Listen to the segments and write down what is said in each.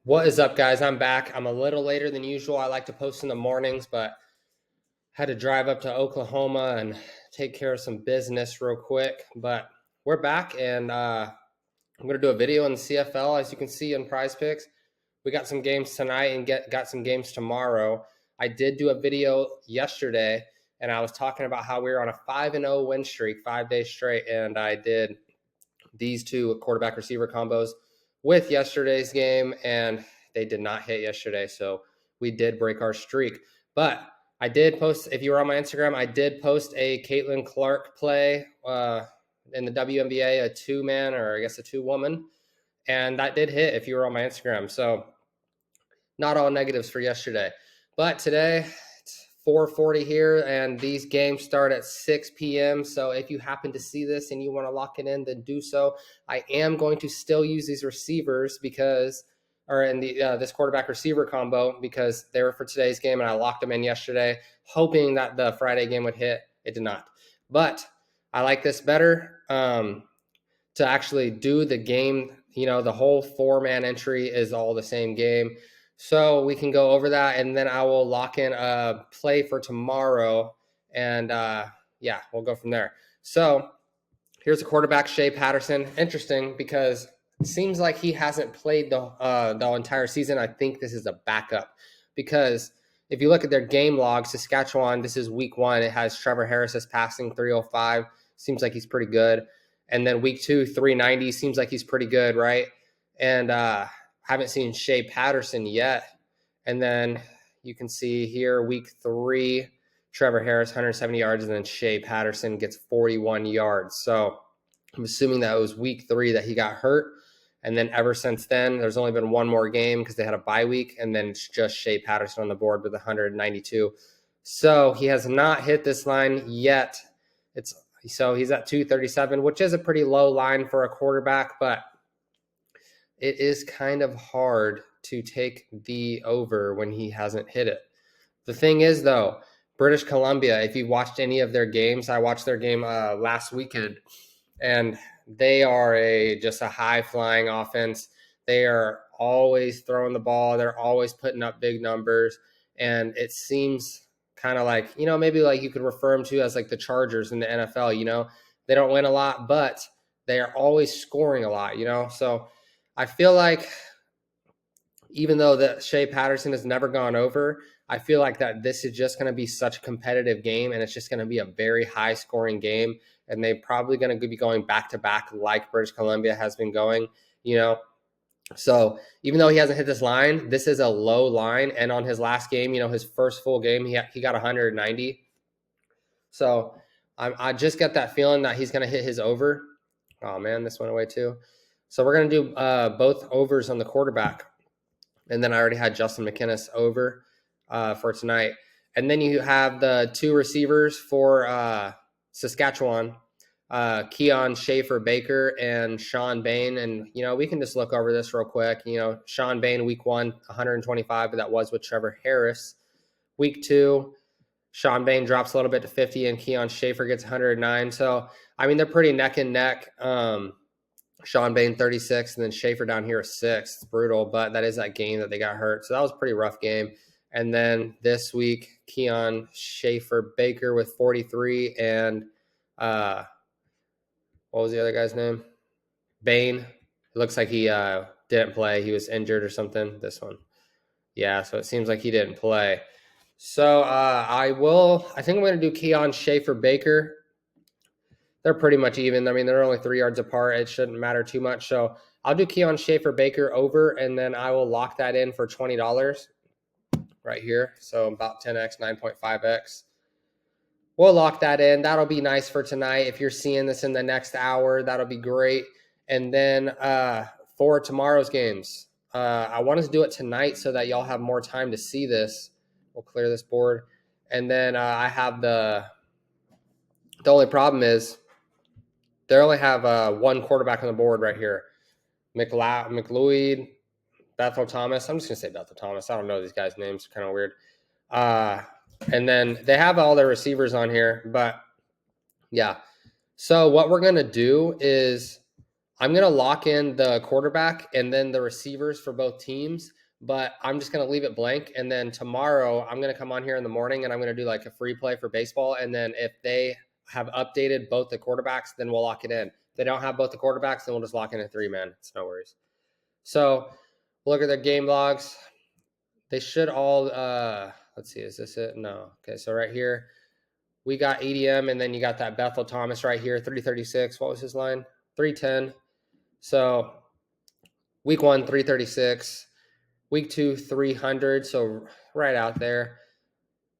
What is up, guys? I'm back. I'm a little later than usual. I like to post in the mornings, but had to drive up to Oklahoma and take care of some business real quick. But we're back, and I'm going to do a video on the CFL, as you can see in Prize Picks. We got some games tonight and got some games tomorrow. I did do a video yesterday, and I was talking about how we were on a 5-0 win streak, 5 days straight, and I did these two quarterback receiver combos with yesterday's game, and they did not hit yesterday. So we did break our streak. But I did post, if you were on my Instagram, I did post a Caitlin Clark play in the WNBA, a two-man, or I guess a two-woman, and that did hit if you were on my Instagram. So not all negatives for yesterday. But today, it's 4:40 here, and these games start at 6 p.m. So if you happen to see this and you want to lock it in, then do so. I am going to still use these receivers or in this quarterback receiver combo, because they were for today's game, and I locked them in yesterday, hoping that the Friday game would hit. It did not. But I like this better to actually do the game. The whole four-man entry is all the same game. So we can go over that, and then I will lock in a play for tomorrow, and we'll go from there. So here's a quarterback, Shea Patterson. Interesting, because it seems like he hasn't played the entire season. I think this is a backup, because if you look at their game log, Saskatchewan, this is week 1. It has Trevor Harris as passing 305. Seems like he's pretty good. And then week 2, 390. Seems like he's pretty good, right? And haven't seen Shea Patterson yet. And then you can see here, week 3, Trevor Harris, 170 yards, and then Shea Patterson gets 41 yards. So I'm assuming that it was week 3 that he got hurt. And then ever since then, there's only been one more game because they had a bye week. And then it's just Shea Patterson on the board with 192. So he has not hit this line yet. So he's at 237, which is a pretty low line for a quarterback, but it is kind of hard to take the over when he hasn't hit it. The thing is, though, British Columbia, if you watched any of their games, I watched their game last weekend, and they are just a high-flying offense. They are always throwing the ball. They're always putting up big numbers, and it seems kind of like, maybe like you could refer them to as like the Chargers in the NFL. They don't win a lot, but they are always scoring a lot, So I feel like even though that Shea Patterson has never gone over, I feel like that this is just going to be such a competitive game, and it's just going to be a very high-scoring game, and they're probably going to be going back-to-back like British Columbia has been going, So even though he hasn't hit this line, this is a low line, and on his last game, his first full game, he got 190. So I just get that feeling that he's going to hit his over. Oh, man, this went away too. So we're going to do both overs on the quarterback. And then I already had Justin McInnis over for tonight. And then you have the two receivers for Saskatchewan, Keon Schaefer-Baker and Sean Bain. And, we can just look over this real quick. Sean Bain, week 1, 125, but that was with Trevor Harris. Week 2, Sean Bain drops a little bit to 50, and Keon Schaefer gets 109. So, they're pretty neck and neck. Sean Bain 36, and then Schaefer down here 6. It's brutal, but that is that game that they got hurt. So that was a pretty rough game. And then this week, Keon Schaefer-Baker with 43, and what was the other guy's name? Bain. It looks like he didn't play. He was injured or something. This one. Yeah, so it seems like he didn't play. So I think I'm going to do Keon Schaefer-Baker. They're pretty much even. They're only 3 yards apart. It shouldn't matter too much. So I'll do Keon Schaefer-Baker over, and then I will lock that in for $20 right here. So about 10x, 9.5x. We'll lock that in. That'll be nice for tonight. If you're seeing this in the next hour, that'll be great. And then for tomorrow's games, I wanted to do it tonight so that y'all have more time to see this. We'll clear this board. And then I have the only problem is they only have one quarterback on the board right here. McLeod, Bethel Thomas. I'm just going to say Bethel Thomas. I don't know these guys' names. Kind of weird. And then they have all their receivers on here. But, yeah. So what we're going to do is I'm going to lock in the quarterback and then the receivers for both teams, but I'm just going to leave it blank. And then tomorrow, I'm going to come on here in the morning and I'm going to do like a free play for baseball. And then if they have updated both the quarterbacks, then we'll lock it in. If they don't have both the quarterbacks, then we'll just lock in a 3-man. It's no worries. So look at their game logs. They should all, let's see, is this it? No. Okay, so right here, we got EDM, and then you got that Bethel Thomas right here, 336. What was his line? 310. So week 1, 336. Week 2, 300. So right out there.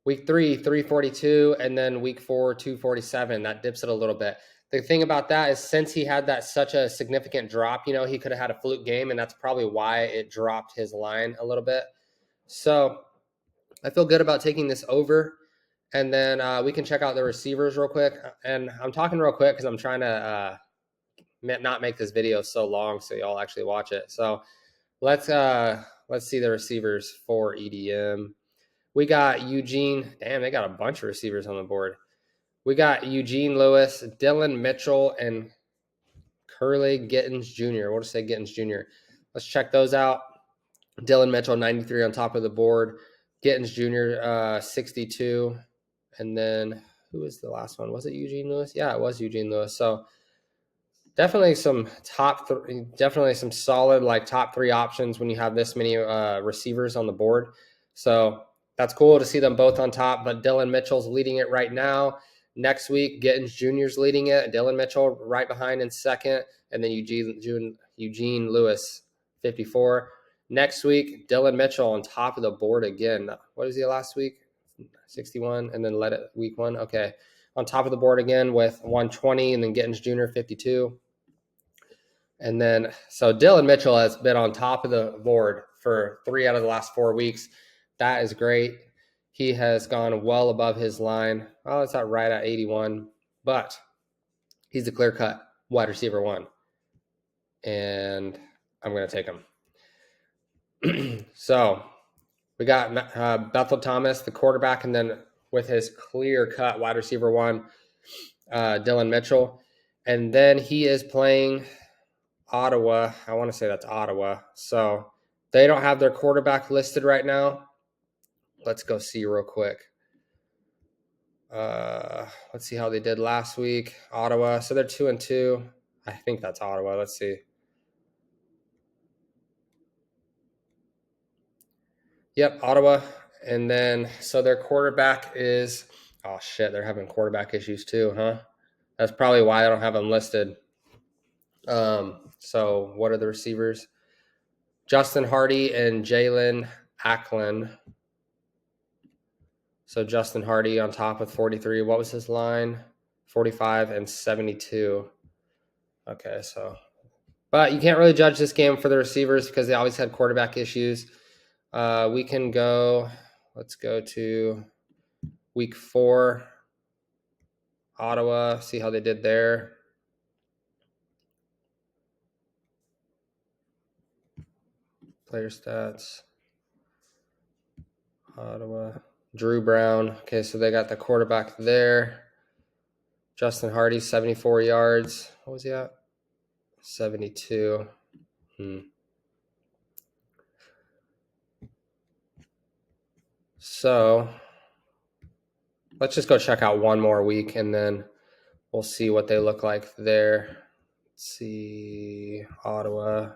Week 3, 342. And then week 4, 247. That dips it a little bit. The thing about that is since he had that such a significant drop, you know, he could have had a fluke game, and that's probably why it dropped his line a little bit. So I feel good about taking this over. And then we can check out the receivers real quick. And I'm talking real quick because I'm trying to not make this video so long so y'all actually watch it. So let's see the receivers for EDM. We got Eugene. Damn, they got a bunch of receivers on the board. We got Eugene Lewis, Dylan Mitchell, and Curley Gittens Jr. We'll just say Gittens Jr. Let's check those out. Dylan Mitchell, 93 on top of the board. Gittens Jr., 62. And then who was the last one? Was it Eugene Lewis? Yeah, it was Eugene Lewis. So definitely some definitely some solid like top 3 options when you have this many receivers on the board. So that's cool to see them both on top. But Dylan Mitchell's leading it right now. Next week, Gittens Jr.'s leading it. Dylan Mitchell right behind in second, and then Eugene Lewis, 54. Next week, Dylan Mitchell on top of the board again. What was he last week? 61, and then let it week 1. Okay. On top of the board again with 120, and then Gittens Jr., 52. And then, so Dylan Mitchell has been on top of the board for 3 out of the last 4 weeks. That is great. He has gone well above his line. Oh, it's not right at 81, but he's a clear-cut wide receiver 1. And I'm going to take him. So we got Bethel Thomas, the quarterback, and then with his clear-cut wide receiver 1, Dylan Mitchell. And then he is playing Ottawa. I want to say that's Ottawa. So they don't have their quarterback listed right now. Let's go see real quick. Let's see how they did last week. Ottawa. So they're 2-2. I think that's Ottawa. Let's see. Yep, Ottawa. And then, so their quarterback is, oh shit, they're having quarterback issues too, huh? That's probably why I don't have them listed. So what are the receivers? Justin Hardy and Jalen Acklin. So Justin Hardy on top with 43. What was his line? 45 and 72. Okay, so. But you can't really judge this game for the receivers because they always had quarterback issues. We can go, let's go to week 4. Ottawa, see how they did there. Player stats. Ottawa. Drew Brown. Okay, so they got the quarterback there. Justin Hardy, 74 yards. What was he at? 72. So let's just go check out one more week, and then we'll see what they look like there. Let's see, Ottawa.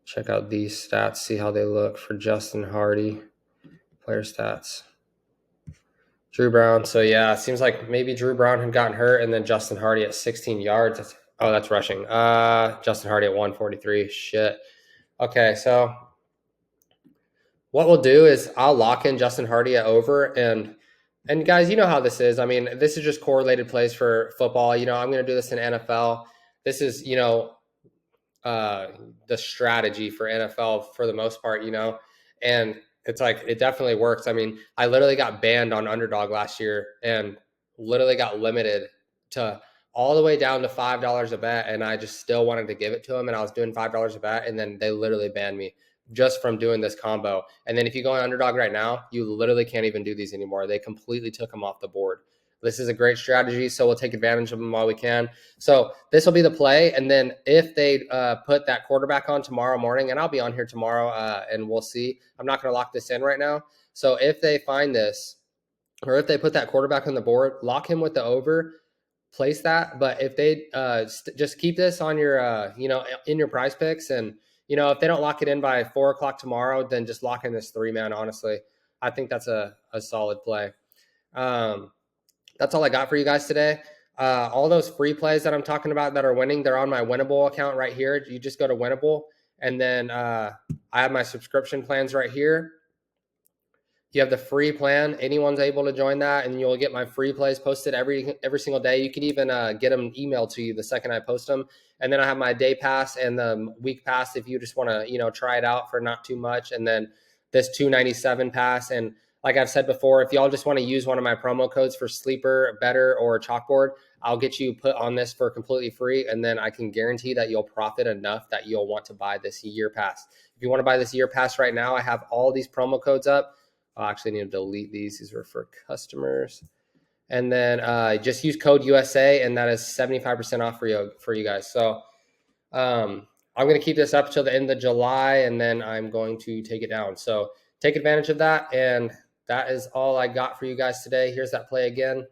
Check out these stats, see how they look for Justin Hardy. Player stats. Drew Brown. So, yeah, it seems like maybe Drew Brown had gotten hurt, and then Justin Hardy at 16 yards. That's rushing. Justin Hardy at 143. Shit. Okay, so what we'll do is I'll lock in Justin Hardy at over, and guys, you know how this is. I mean, this is just correlated plays for football. You know, I'm going to do this in NFL. This is, you know, the strategy for NFL for the most part, you know, and it's like, it definitely works. I mean, I literally got banned on Underdog last year and literally got limited to all the way down to $5 a bet. And I just still wanted to give it to them. And I was doing $5 a bet. And then they literally banned me just from doing this combo. And then if you go on Underdog right now, you literally can't even do these anymore. They completely took them off the board. This is a great strategy, so we'll take advantage of them while we can. So this will be the play, and then if they put that quarterback on tomorrow morning, and I'll be on here tomorrow, and we'll see. I'm not going to lock this in right now. So if they find this, or if they put that quarterback on the board, lock him with the over, place that. But if they just keep this on your, in your prize picks, and if they don't lock it in by 4 o'clock tomorrow, then just lock in this 3-man. Honestly, I think that's a solid play. That's all I got for you guys today. All those free plays that I'm talking about that are winning, they're on my Winnable account right here. You just go to Winnable, and then I have my subscription plans right here. You have the free plan. Anyone's able to join that, and you'll get my free plays posted every single day. You can even get them emailed to you the second I post them. And then I have my day pass and the week pass if you just want to, try it out for not too much. And then this $297 pass. And like I've said before, if y'all just want to use one of my promo codes for Sleeper, Better, or Chalkboard, I'll get you put on this for completely free. And then I can guarantee that you'll profit enough that you'll want to buy this year pass. If you want to buy this year pass right now, I have all these promo codes up. I actually need to delete these. These were for customers. And then just use code USA, and that is 75% off for you guys. So I'm going to keep this up till the end of July, and then I'm going to take it down. So take advantage of that. And that is all I got for you guys today. Here's that play again.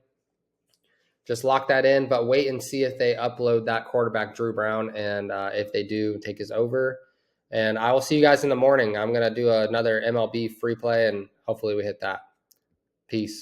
Just lock that in, but wait and see if they upload that quarterback, Drew Brown. And if they do, take his over. And I will see you guys in the morning. I'm going to do another MLB free play, and hopefully we hit that. Peace.